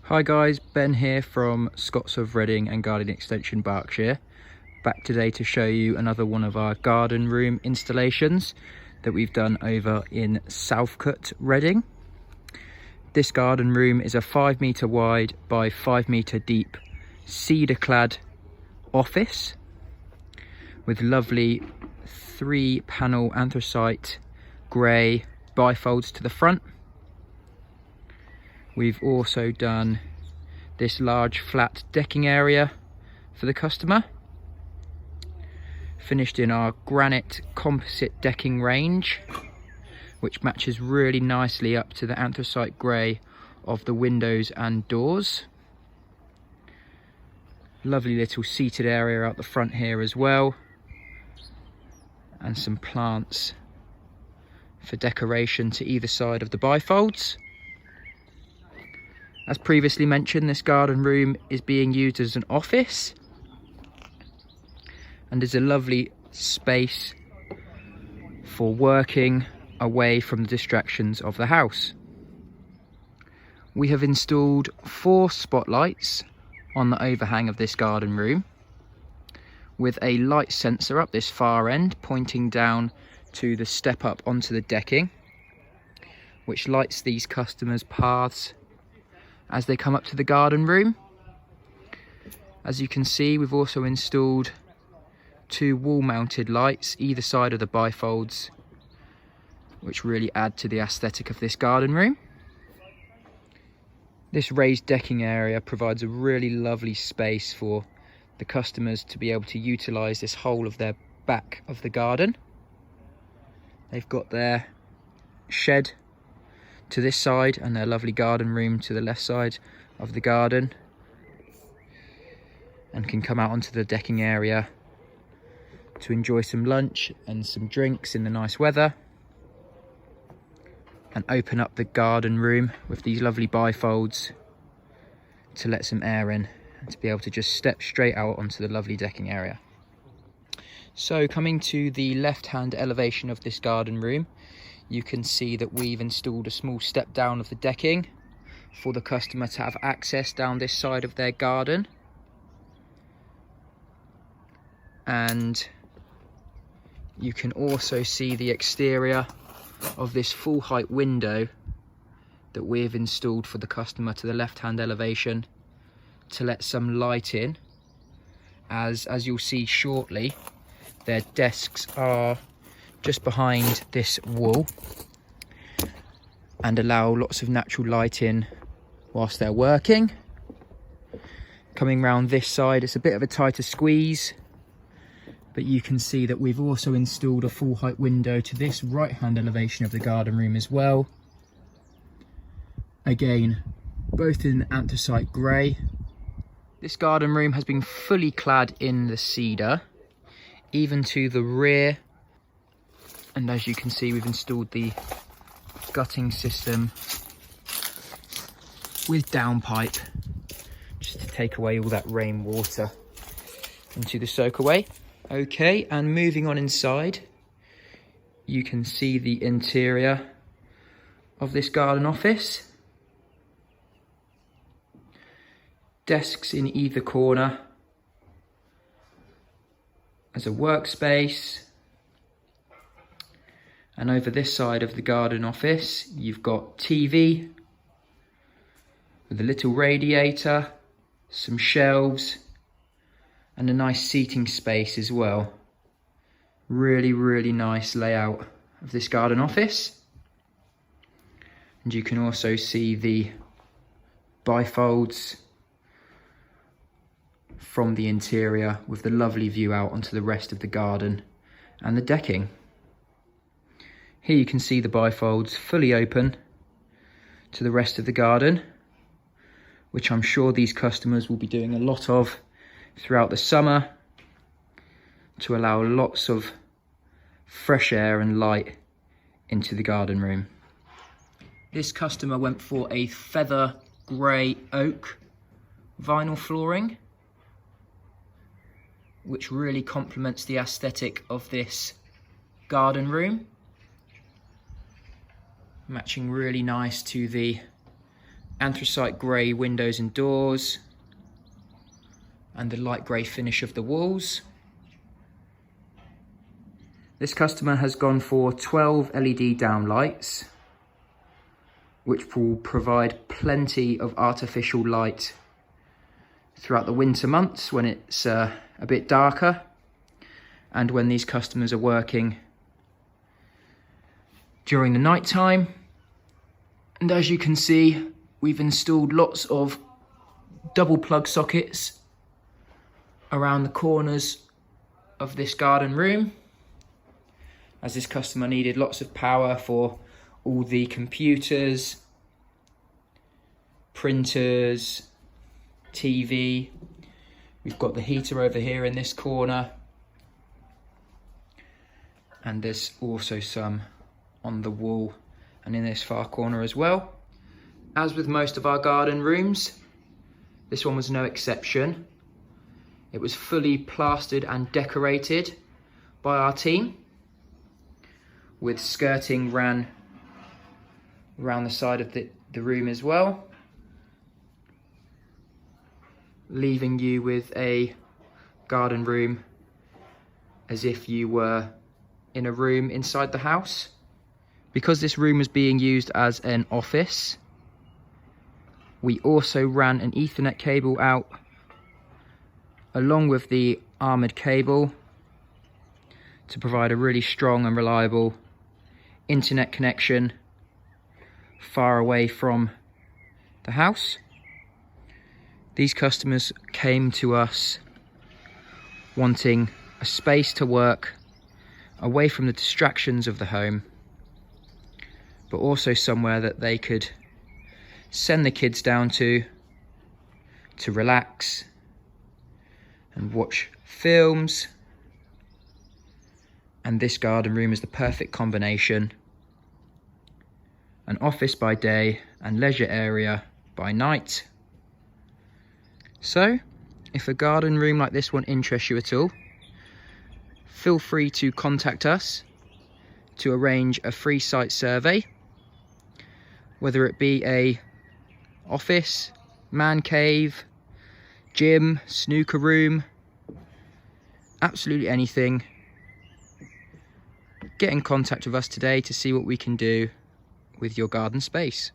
Hi guys, Ben here from Scots of Reading and Garden Extension Berkshire. Back today to show you another one of our garden room installations that we've done over in Southcote, Reading. This garden room is a 5 metre wide by 5 metre deep cedar clad office with lovely 3-panel anthracite grey bifolds to the front. We've also done this large flat decking area for the customer, finished in our granite composite decking range, which matches really nicely up to the anthracite grey of the windows and doors. Lovely little seated area out the front here as well, and some plants for decoration to either side of the bifolds. As previously mentioned, this garden room is being used as an office and is a lovely space for working away from the distractions of the house. We have installed 4 spotlights on the overhang of this garden room with a light sensor up this far end pointing down to the step up onto the decking, which lights these customers' paths as they come up to the garden room. As you can see, we've also installed 2 wall mounted lights either side of the bifolds, which really add to the aesthetic of this garden room. This raised decking area provides a really lovely space for the customers to be able to utilise this whole of their back of the garden. They've got their shed to this side and their lovely garden room to the left side of the garden, and can come out onto the decking area to enjoy some lunch and some drinks in the nice weather, and open up the garden room with these lovely bifolds to let some air in and to be able to just step straight out onto the lovely decking area. So coming to the left hand elevation of this garden room, you can see that we've installed a small step down of the decking for the customer to have access down this side of their garden. And you can also see the exterior of this full height window that we've installed for the customer to the left hand elevation to let some light in, as you'll see shortly, their desks are just behind this wall and allow lots of natural light in whilst they're working. Coming round this side, it's a bit of a tighter squeeze, but you can see that we've also installed a full height window to this right hand elevation of the garden room as well. Again, both in anthracite grey. This garden room has been fully clad in the cedar, even to the rear. And as you can see, we've installed the gutting system with downpipe just to take away all that rainwater into the soakaway. Okay, and moving on inside, you can see the interior of this garden office. Desks in either corner as a workspace. And over this side of the garden office, you've got TV with a little radiator, some shelves, and a nice seating space as well. Really, really nice layout of this garden office. And you can also see the bifolds from the interior with the lovely view out onto the rest of the garden and the decking. Here you can see the bifolds fully open to the rest of the garden, which I'm sure these customers will be doing a lot of throughout the summer to allow lots of fresh air and light into the garden room. This customer went for a feather grey oak vinyl flooring, which really complements the aesthetic of this garden room, matching really nice to the anthracite grey windows and doors, and the light grey finish of the walls. This customer has gone for 12 LED downlights, which will provide plenty of artificial light throughout the winter months when it's a bit darker, and when these customers are working during the night time. And as you can see, we've installed lots of double plug sockets around the corners of this garden room, as this customer needed lots of power for all the computers, printers, TV. We've got the heater over here in this corner, and there's also some on the wall and in this far corner as well. As with most of our garden rooms, this one was no exception. It was fully plastered and decorated by our team, with skirting ran around the side of the room as well, leaving you with a garden room as if you were in a room inside the house. Because this room was being used as an office, we also ran an Ethernet cable out along with the armoured cable to provide a really strong and reliable internet connection far away from the house. These customers came to us wanting a space to work away from the distractions of the home, but also somewhere that they could send the kids down to relax and watch films. And this garden room is the perfect combination: an office by day and leisure area by night. So, if a garden room like this one interests you at all, feel free to contact us to arrange a free site survey, whether it be a office, man cave, gym, snooker room, absolutely anything. Get in contact with us today to see what we can do with your garden space.